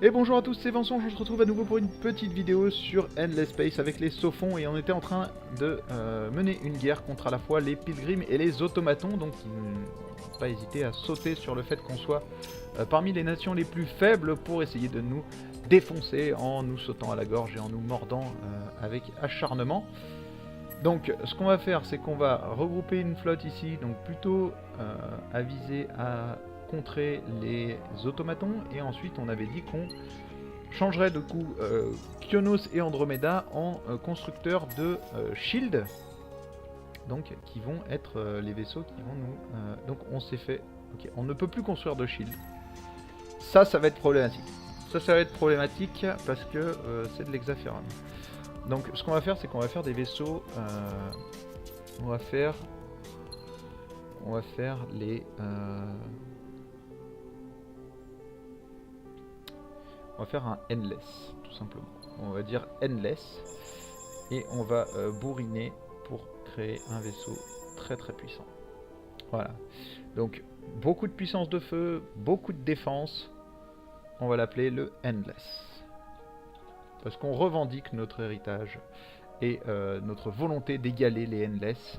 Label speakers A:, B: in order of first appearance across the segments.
A: Et bonjour à tous, c'est Vincent, je se retrouve à nouveau pour une petite vidéo sur Endless Space avec les Sophons et on était en train de mener une guerre contre à la fois les Pilgrims et les Automatons, donc ils n'ont pas hésité à sauter sur le fait qu'on soit parmi les nations les plus faibles pour essayer de nous défoncer en nous sautant à la gorge et en nous mordant avec acharnement. Donc ce qu'on va faire, c'est qu'on va regrouper une flotte ici, donc plutôt avisée à contrer les automatons, et ensuite on avait dit qu'on changerait de coup Kionos et Andromeda en constructeurs de shield, donc qui vont être les vaisseaux qui vont nous... donc on s'est fait... Ok, on ne peut plus construire de shield. Ça va être problématique. Ça va être problématique parce que c'est de l'hexaferrum. Donc ce qu'on va faire, c'est qu'on va faire des vaisseaux... on va faire les... on va faire un endless, tout simplement. On va dire endless. Et on va bourriner pour créer un vaisseau très très puissant. Voilà. Donc beaucoup de puissance de feu, beaucoup de défense. On va l'appeler le endless. Parce qu'on revendique notre héritage et notre volonté d'égaler les endless.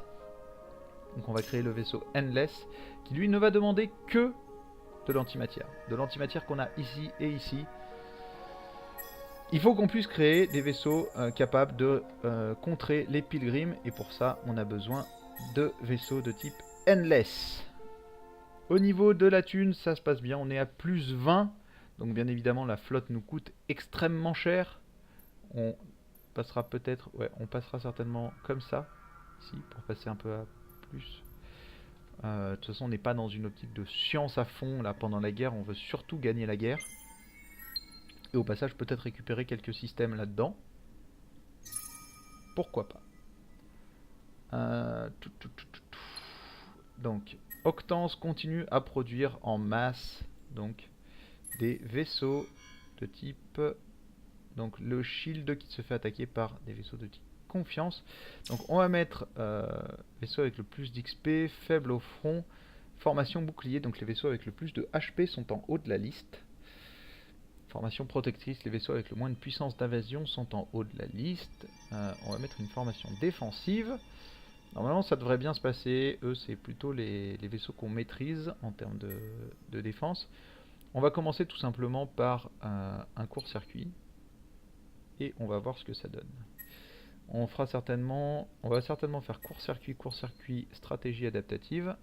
A: Donc on va créer le vaisseau endless qui lui ne va demander que de l'antimatière. De l'antimatière qu'on a ici et ici. Il faut qu'on puisse créer des vaisseaux capables de contrer les pilgrims, et pour ça on a besoin de vaisseaux de type endless. Au niveau de la thune, ça se passe bien, on est à plus 20, donc bien évidemment la flotte nous coûte extrêmement cher. On passera peut-être, ouais, on passera certainement comme ça, ici, pour passer un peu à plus. De toute façon on n'est pas dans une optique de science à fond là pendant la guerre, on veut surtout gagner la guerre. Et au passage, peut-être récupérer quelques systèmes là-dedans. Pourquoi pas. Donc, Octance continue à produire en masse donc des vaisseaux de type... Donc, le shield qui se fait attaquer par des vaisseaux de type confiance. Donc, on va mettre vaisseau avec le plus d'XP, faible au front, formation bouclier. Donc, les vaisseaux avec le plus de HP sont en haut de la liste. Formation protectrice, les vaisseaux avec le moins de puissance d'invasion sont en haut de la liste. On va mettre une formation défensive. Normalement ça devrait bien se passer. Eux c'est plutôt les vaisseaux qu'on maîtrise en termes de défense. On va commencer tout simplement par un court-circuit. Et on va voir ce que ça donne. On va certainement faire court-circuit, stratégie adaptative.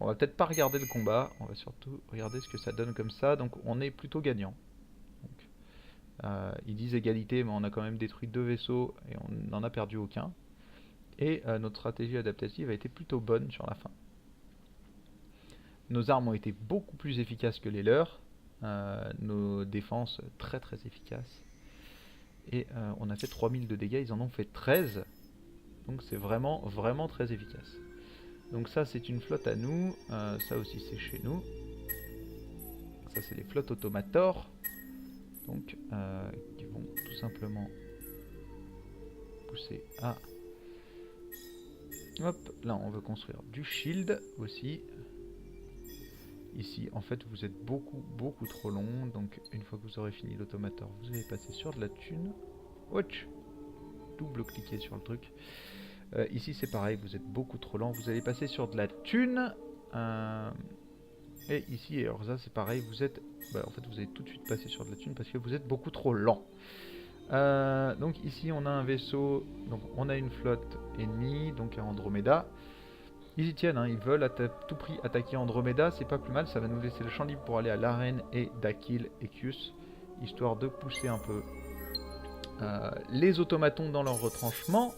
A: On va peut-être pas regarder le combat, on va surtout regarder ce que ça donne comme ça. Donc on est plutôt gagnant. Ils disent égalité, mais on a quand même détruit 2 vaisseaux et on n'en a perdu aucun. Et notre stratégie adaptative a été plutôt bonne sur la fin. Nos armes ont été beaucoup plus efficaces que les leurs. Nos défenses très très efficaces. Et on a fait 3000 de dégâts, ils en ont fait 13. Donc c'est vraiment vraiment très efficace. Donc ça c'est une flotte à nous, ça aussi c'est chez nous. Ça c'est les flottes automators. Donc qui vont tout simplement pousser à... Hop, là on veut construire du shield aussi. Ici en fait vous êtes beaucoup trop long. Donc une fois que vous aurez fini l'automator, vous allez passer sur de la thune. Watch. Double-cliquer sur le truc. Ici c'est pareil, vous êtes beaucoup trop lent. Vous allez passer sur de la thune. Et ici, alors ça c'est pareil, vous êtes... en fait vous allez tout de suite passer sur de la thune parce que vous êtes beaucoup trop lent. Donc ici on a un vaisseau, donc on a une flotte ennemie, donc à Andromeda. Ils y tiennent, hein, ils veulent à tout prix attaquer Andromeda, c'est pas plus mal, ça va nous laisser le champ libre pour aller à l'arène et d'Aquil et Kius, histoire de pousser un peu les automatons dans leur retranchement.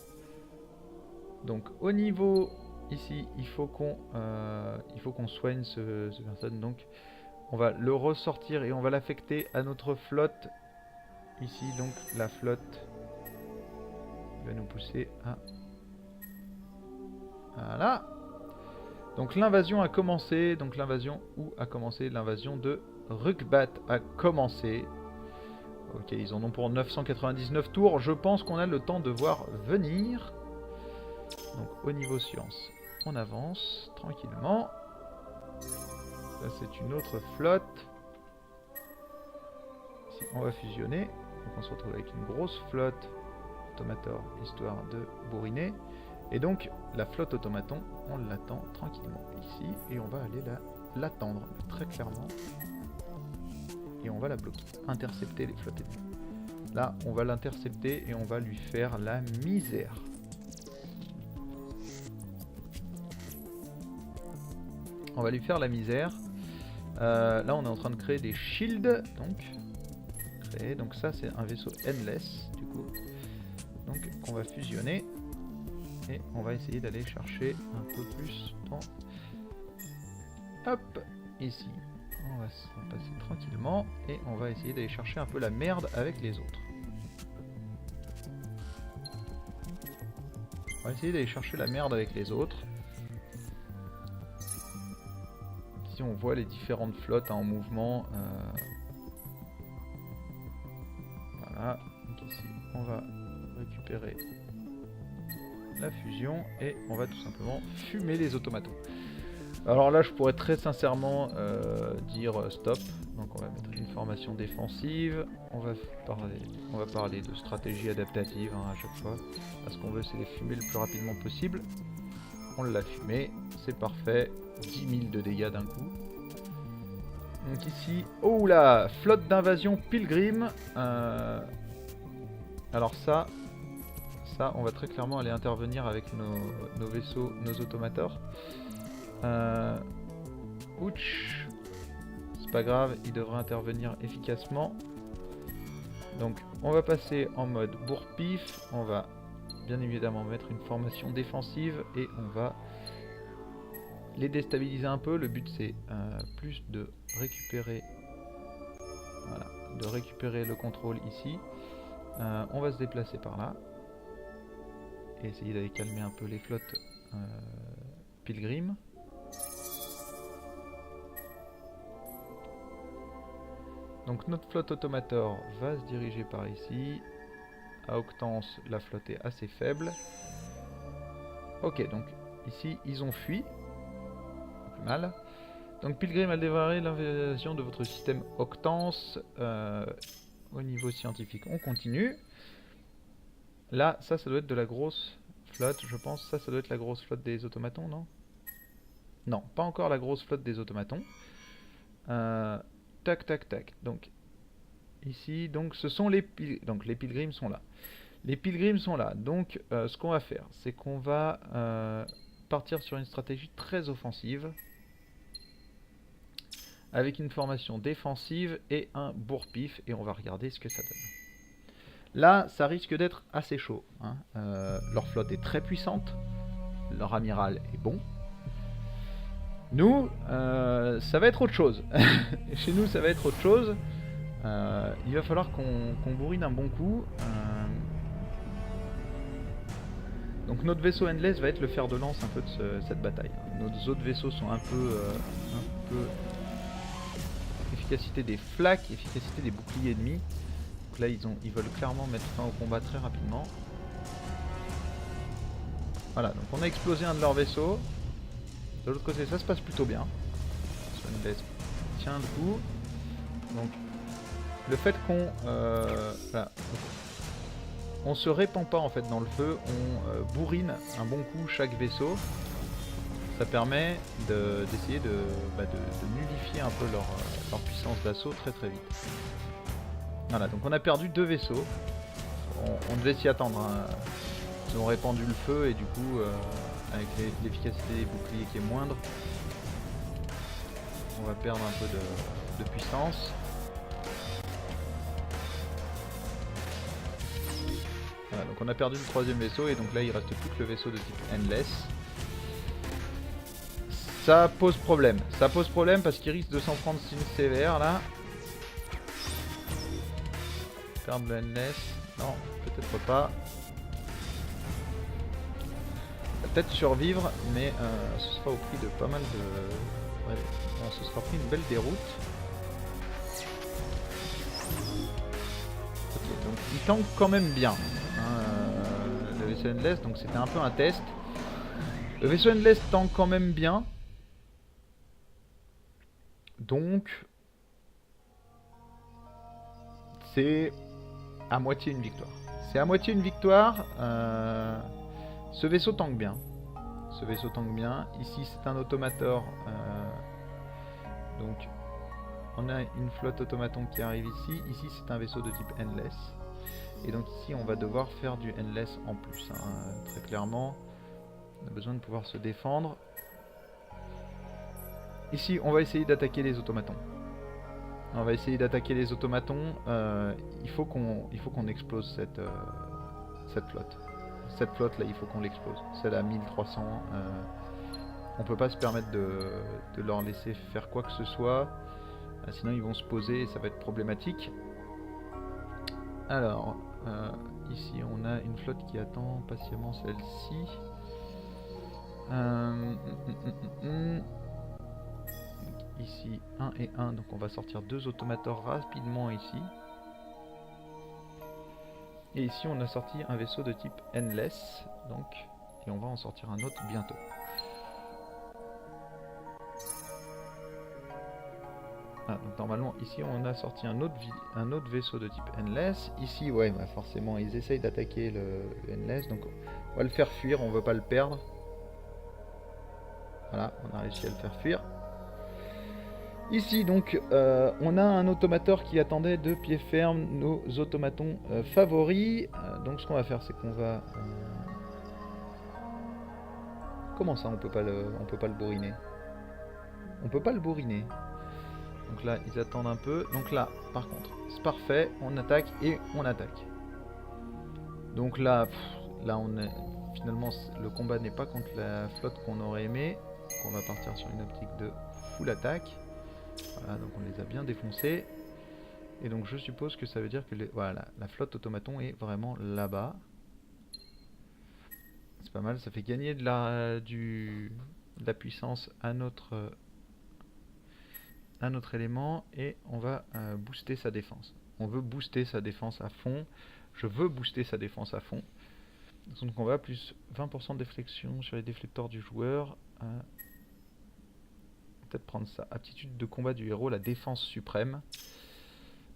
A: Donc au niveau ici, il faut qu'on soigne ce personne, donc on va le ressortir et on va l'affecter à notre flotte. Ici donc la flotte va nous pousser à... Voilà. Donc l'invasion a commencé. Donc l'invasion où a commencé? L'invasion de Rukbat a commencé. Ok, ils en ont pour 999 tours. Je pense qu'on a le temps de voir venir. Donc au niveau science, on avance tranquillement. Ça c'est une autre flotte. ici, on va fusionner. Donc on se retrouve avec une grosse flotte automator, histoire de bourriner. Et donc la flotte automaton, on l'attend tranquillement ici, et on va aller l'attendre très clairement. Et on va la bloquer, intercepter les flottes ennemies. Là, on va l'intercepter et on va lui faire la misère. On va lui faire la misère. Là, on est en train de créer des shields. Donc ça, c'est un vaisseau endless, du coup. Donc, on va fusionner. Et on va essayer d'aller chercher un peu plus dans... Hop, ici. On va s'en passer tranquillement. Et on va essayer d'aller chercher un peu la merde avec les autres. On va essayer d'aller chercher la merde avec les autres. Ici, on voit les différentes flottes en mouvement. Voilà. Donc ici, on va récupérer la fusion et on va tout simplement fumer les automatons. Alors là, je pourrais très sincèrement dire stop. Donc on va mettre une formation défensive. On va parler de stratégie adaptative à chaque fois. Parce qu'on veut, c'est les fumer le plus rapidement possible. On l'a fumé, c'est parfait. 10 000 de dégâts d'un coup. Donc ici, oh là, flotte d'invasion Pilgrim. Alors ça, on va très clairement aller intervenir avec nos vaisseaux, nos automators. Ouch, c'est pas grave, il devrait intervenir efficacement. Donc on va passer en mode bourre-pif. On va bien évidemment mettre une formation défensive et on va les déstabiliser un peu. Le but c'est plus de récupérer, voilà, de récupérer le contrôle ici. On va se déplacer par là et essayer d'aller calmer un peu les flottes Pilgrim. Donc notre flotte automator va se diriger par ici. À Octance, la flotte est assez faible. Ok, donc ici ils ont fui. Plus mal. Donc Pilgrim a démarré l'invasion de votre système Octance. Au niveau scientifique, on continue. Là, ça doit être de la grosse flotte, je pense. Ça doit être la grosse flotte des automatons, non? Non, pas encore la grosse flotte des automatons. Tac, tac, tac. Donc, ici, donc ce sont les pilgrims. Donc, les pilgrims sont là. Les pilgrims sont là. Donc, ce qu'on va faire, c'est qu'on va partir sur une stratégie très offensive. Avec une formation défensive et un bourre-pif. Et on va regarder ce que ça donne. Là, ça risque d'être assez chaud. Hein. Leur flotte est très puissante. Leur amiral est bon. Nous, ça va être autre chose. Chez nous, ça va être autre chose. Il va falloir qu'on bourrine un bon coup. Donc notre vaisseau Endless va être le fer de lance un peu de cette bataille. Nos autres vaisseaux sont un peu efficacité des flaques, efficacité des boucliers ennemis. Donc là, ils veulent clairement mettre fin au combat très rapidement. Voilà, donc on a explosé un de leurs vaisseaux. De l'autre côté, ça se passe plutôt bien. Endless tient le coup. Donc le fait qu'on voilà, on se répand pas en fait dans le feu, on bourrine un bon coup chaque vaisseau. Ça permet d'essayer de nullifier un peu leur puissance d'assaut très très vite. Voilà, donc on a perdu 2 vaisseaux. On devait s'y attendre. Hein. Ils ont répandu le feu et du coup, avec l'efficacité des boucliers qui est moindre, on va perdre un peu de puissance. Voilà, donc on a perdu le 3e vaisseau et donc là il reste plus que le vaisseau de type Endless. Ça pose problème. Ça pose problème parce qu'il risque de s'en prendre signe sévère là. Perdre le Endless. Non, peut-être pas. Va peut-être survivre, mais ce sera au prix de pas mal de... Ouais, bon, ce sera pris une belle déroute. Ok, donc il tank quand même bien. Le vaisseau Endless, donc c'était un peu un test. Le vaisseau Endless tank quand même bien. Donc c'est à moitié une victoire. C'est à moitié une victoire. Ce vaisseau tank bien. Ce vaisseau tank bien. Ici, c'est un automator. Donc, on a une flotte automaton qui arrive ici. Ici, c'est un vaisseau de type Endless. Et donc ici, on va devoir faire du Endless en plus. Très clairement, on a besoin de pouvoir se défendre. Ici, on va essayer d'attaquer les automatons. On va essayer d'attaquer les automatons. Il faut qu'on explose cette flotte. Cette flotte là, il faut qu'on l'explose. Celle à 1300. On peut pas se permettre de leur laisser faire quoi que ce soit. Sinon ils vont se poser et ça va être problématique. Alors, ici on a une flotte qui attend patiemment celle-ci. Ici 1 et 1, donc on va sortir 2 automators rapidement ici. Et ici on a sorti un vaisseau de type Endless, donc, et on va en sortir un autre bientôt. Donc normalement ici on a sorti un autre vaisseau de type Endless. Ici ouais bah forcément ils essayent d'attaquer le Endless, donc on va le faire fuir, on veut pas le perdre. Voilà, on a réussi à le faire fuir. Ici donc on a un automateur qui attendait de pied ferme nos automatons favoris. Donc ce qu'on va faire c'est qu'on va... Comment ça on peut pas le bourriner? On peut pas le bourriner. Donc là ils attendent un peu. Donc là par contre c'est parfait, on attaque et on attaque. Donc là, là on est... Finalement le combat n'est pas contre la flotte qu'on aurait aimé. Donc on va partir sur une optique de full attaque. Voilà, donc on les a bien défoncés. Et donc je suppose que ça veut dire que voilà, la flotte automaton est vraiment là-bas. C'est pas mal, ça fait gagner de la puissance à notre élément. Et on va booster sa défense. On veut booster sa défense à fond. Je veux booster sa défense à fond. Donc on va plus 20% de déflexion sur les déflecteurs du joueur. Peut-être prendre ça. Aptitude de combat du héros, la défense suprême.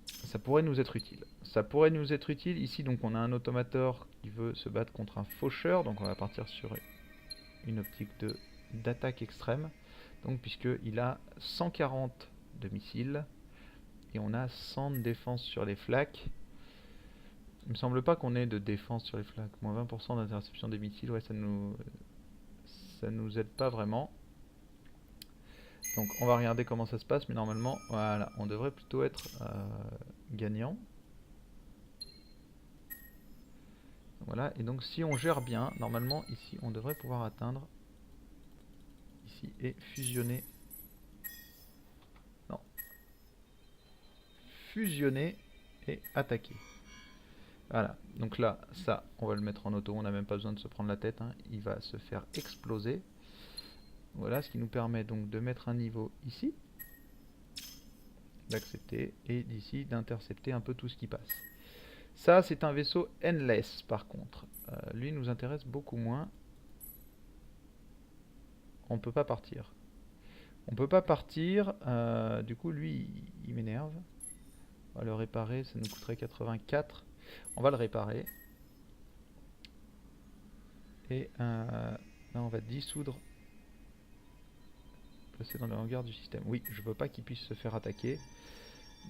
A: Ça pourrait nous être utile. Ça pourrait nous être utile. Ici, donc, on a un automator qui veut se battre contre un faucheur. Donc, on va partir sur une optique d'attaque extrême. Donc, puisqu'il a 140 de missiles. Et on a 100 de défense sur les flaques. Il me semble pas qu'on ait de défense sur les flaques. Moins 20% d'interception des missiles. Ouais, ça nous aide pas vraiment. Donc on va regarder comment ça se passe, mais normalement, voilà, on devrait plutôt être gagnant. Voilà, et donc si on gère bien, normalement ici on devrait pouvoir atteindre ici et fusionner. Non. Fusionner et attaquer. Voilà, donc là, ça, on va le mettre en auto, on n'a même pas besoin de se prendre la tête, hein. Il va se faire exploser. Voilà, ce qui nous permet donc de mettre un niveau ici, d'accepter, et d'ici d'intercepter un peu tout ce qui passe. Ça, c'est un vaisseau Endless, par contre. Lui nous intéresse beaucoup moins. On peut pas partir. On peut pas partir, du coup, lui, il m'énerve. On va le réparer, ça nous coûterait 84. On va le réparer. Et là, on va dissoudre. Passer dans le hangar du système. Oui, je veux pas qu'il puisse se faire attaquer.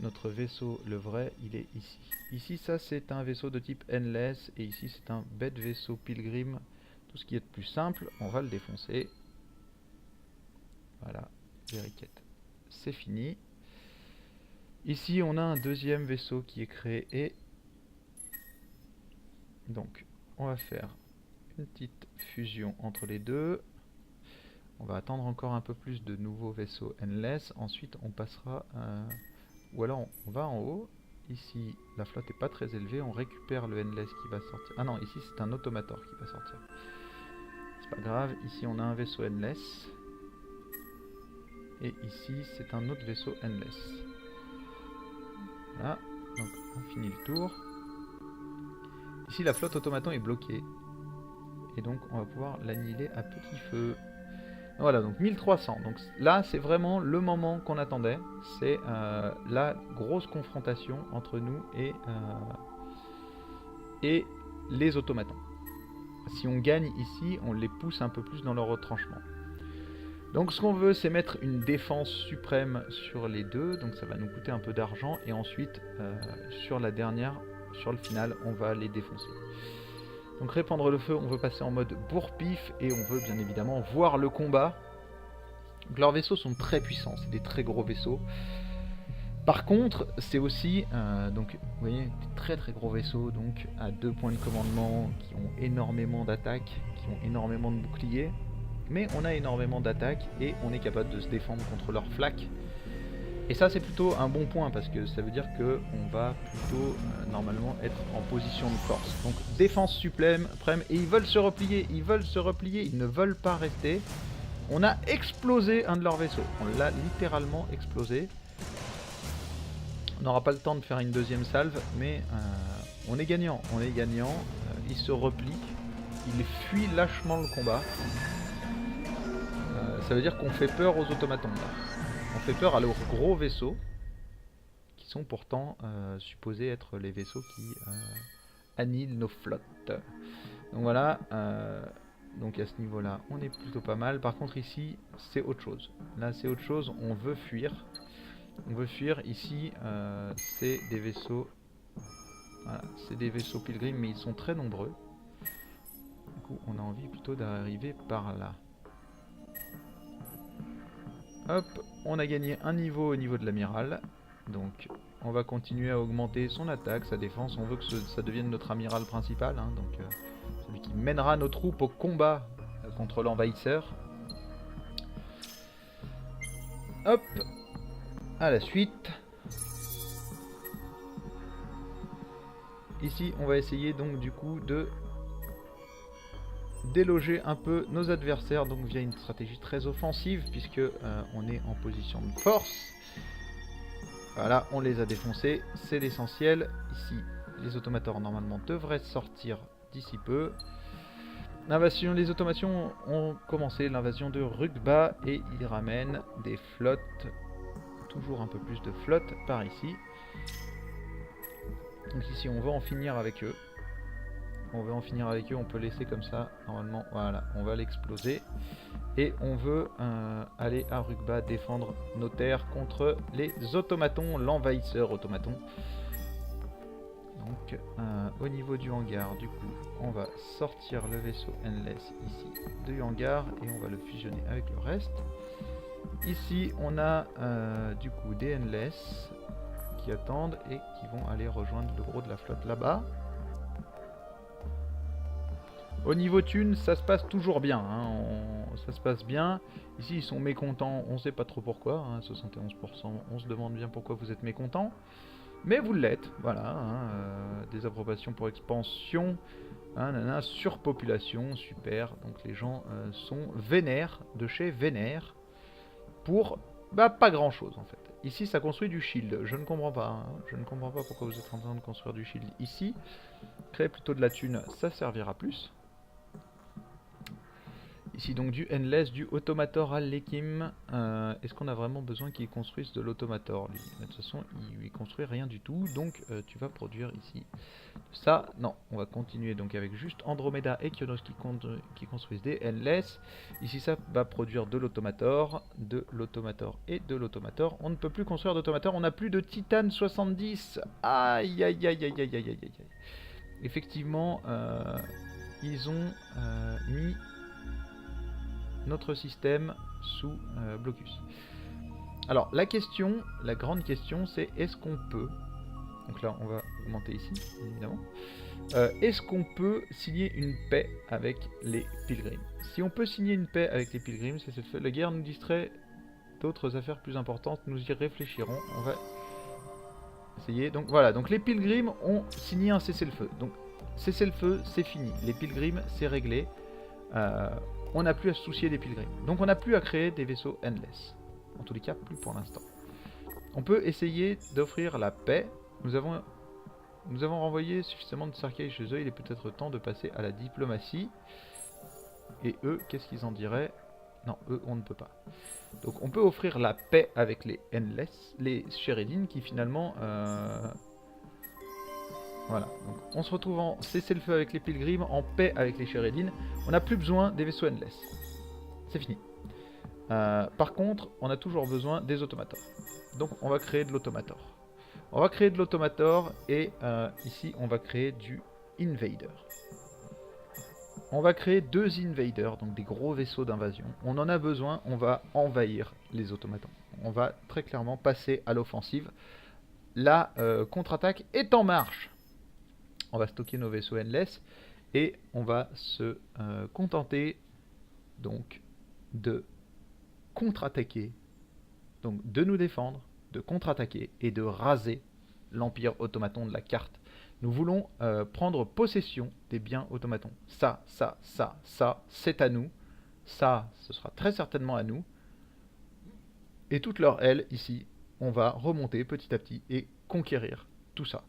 A: Notre vaisseau, le vrai, il est ici. Ici, ça, c'est un vaisseau de type Endless. Et ici, c'est un bête vaisseau Pilgrim. Tout ce qui est de plus simple, on va le défoncer. Voilà, Veriquette. C'est fini. Ici, on a un deuxième vaisseau qui est créé. Donc, on va faire une petite fusion entre les deux. On va attendre encore un peu plus de nouveaux vaisseaux Endless. Ensuite, on passera... ou alors, on va en haut. Ici, la flotte n'est pas très élevée. On récupère le Endless qui va sortir. Ah non, ici, c'est un automator qui va sortir. C'est pas grave. Ici, on a un vaisseau Endless. Et ici, c'est un autre vaisseau Endless. Voilà. Donc, on finit le tour. Ici, la flotte automaton est bloquée. Et donc, on va pouvoir l'annihiler à petit feu. Voilà, donc 1300. Donc là, c'est vraiment le moment qu'on attendait. C'est la grosse confrontation entre nous et les automatons. Si on gagne ici, on les pousse un peu plus dans leur retranchement. Donc ce qu'on veut, c'est mettre une défense suprême sur les deux. Donc ça va nous coûter un peu d'argent. Et ensuite, sur la dernière, sur le final, on va les défoncer. Donc répandre le feu, on veut passer en mode bourre-pif. Et on veut bien évidemment voir le combat. Donc leurs vaisseaux sont très puissants. C'est des très gros vaisseaux. Par contre, c'est aussi, donc, vous voyez, des très très gros vaisseaux, donc à 2 points de commandement, qui ont énormément d'attaques, qui ont énormément de boucliers, mais on a énormément d'attaques et on est capable de se défendre contre leurs flaques. Et ça, c'est plutôt un bon point parce que ça veut dire qu'on va plutôt normalement être en position de force. Donc défense suprême, et ils veulent se replier, ils ne veulent pas rester. On a explosé un de leurs vaisseaux, on l'a littéralement explosé. On n'aura pas le temps de faire une deuxième salve, mais on est gagnant. Il se replie, il fuit lâchement le combat. Ça veut dire qu'on fait peur aux automatons. Là. On fait peur à leurs gros vaisseaux, qui sont pourtant supposés être les vaisseaux qui annihilent nos flottes. Donc voilà, donc à ce niveau-là, on est plutôt pas mal. Par contre ici, c'est autre chose. Là, c'est autre chose, on veut fuir. On veut fuir ici, c'est des vaisseaux. Voilà, c'est des vaisseaux pilgrims, mais ils sont très nombreux. Du coup, on a envie plutôt d'arriver par là. Hop, on a gagné un niveau au niveau de l'amiral. Donc, on va continuer à augmenter son attaque, sa défense. On veut que ça devienne notre amiral principal. Hein, donc, celui qui mènera nos troupes au combat contre l'envahisseur. Hop. À la suite. Ici, on va essayer donc du coup de déloger un peu nos adversaires, donc via une stratégie très offensive, puisque on est en position de force. Voilà, on les a défoncés, c'est l'essentiel. Ici, les automateurs normalement devraient sortir d'ici peu. L'invasion, les automations ont commencé l'invasion de Rugba et ils ramènent des flottes, toujours un peu plus de flottes par ici. Donc ici on va en finir avec eux. On peut laisser comme ça, normalement, voilà, on va l'exploser. Et on veut aller à Rugba défendre nos terres contre les automatons, l'envahisseur automaton. Donc au niveau du hangar, du coup, on va sortir le vaisseau Endless ici du hangar et on va le fusionner avec le reste. Ici on a du coup des Endless qui attendent et qui vont aller rejoindre le gros de la flotte là-bas. Au niveau thunes, ça se passe toujours bien, hein. Ça se passe bien. Ici, ils sont mécontents, on sait pas trop pourquoi, hein, 71%, on se demande bien pourquoi vous êtes mécontents. Mais vous l'êtes, voilà, hein, désapprobation pour expansion, hein, surpopulation, super. Donc les gens sont vénères, de chez Vénère, pour pas grand chose en fait. Ici, ça construit du shield, je ne comprends pas, hein. Je ne comprends pas pourquoi vous êtes en train de construire du shield ici. Créer plutôt de la thune, ça servira plus. Ici donc du Endless, du Automator à l'Ekim. Est-ce qu'on a vraiment besoin qu'il construise de l'Automator lui? De toute façon il construit rien du tout, donc tu vas produire ici ça. Non, on va continuer donc avec juste Andromeda et Kionos qui construisent des Endless. Ici ça va produire de l'Automator et de l'Automator. On ne peut plus construire d'Automator, on n'a plus de Titane 70. Aïe aïe aïe aïe aïe aïe aïe aïe. Effectivement ils ont mis notre système sous blocus. Alors la grande question c'est est-ce qu'on peut, donc là on va augmenter ici évidemment, est-ce qu'on peut signer une paix avec les pilgrims? Si on peut signer une paix avec les pilgrims, c'est cette la guerre nous distrait d'autres affaires plus importantes, nous y réfléchirons, on va essayer. Donc voilà, donc les pilgrims ont signé un cessez-le-feu, donc cessez-le-feu c'est fini, les pilgrims c'est réglé. On n'a plus à se soucier des pilgrims. Donc on n'a plus à créer des vaisseaux Endless. En tous les cas, plus pour l'instant. On peut essayer d'offrir la paix. Nous avons renvoyé suffisamment de cercueils chez eux. Il est peut-être temps de passer à la diplomatie. Et eux, qu'est-ce qu'ils en diraient? Non, eux, on ne peut pas. Donc on peut offrir la paix avec les Endless, les Sheridan qui finalement... Voilà, donc on se retrouve en cessez-le-feu avec les Pilgrims, en paix avec les Sheridan. On n'a plus besoin des vaisseaux Endless. C'est fini. Par contre, on a toujours besoin des automators. Donc on va créer de l'automator. On va créer de l'automator et ici on va créer du Invader. On va créer 2 Invaders, donc des gros vaisseaux d'invasion. On en a besoin, on va envahir les automatons. On va très clairement passer à l'offensive. La contre-attaque est en marche. On va stocker nos vaisseaux Endless et on va se contenter donc de contre-attaquer, donc de nous défendre, de contre-attaquer et de raser l'empire automaton de la carte. Nous voulons prendre possession des biens automatons. Ça, c'est à nous. Ça, ce sera très certainement à nous. Et toutes leurs ailes, ici, on va remonter petit à petit et conquérir tout ça.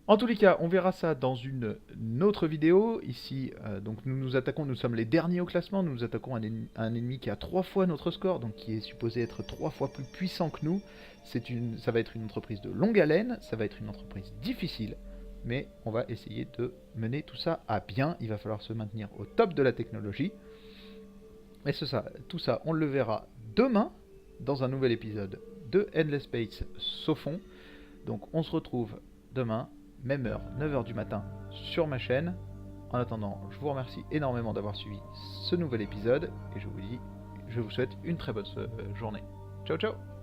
A: En tous les cas, on verra ça dans une autre vidéo. Ici, donc nous nous attaquons, nous sommes les derniers au classement, nous nous attaquons à un ennemi qui a 3 fois notre score, donc qui est supposé être 3 fois plus puissant que nous. Ça va être une entreprise de longue haleine, ça va être une entreprise difficile, mais on va essayer de mener tout ça à bien. Il va falloir se maintenir au top de la technologie. Et tout ça, on le verra demain dans un nouvel épisode de Endless Space Sophon. Donc on se retrouve demain, même heure, 9h du matin, sur ma chaîne. En attendant, je vous remercie énormément d'avoir suivi ce nouvel épisode et je vous souhaite une très bonne journée. Ciao ciao.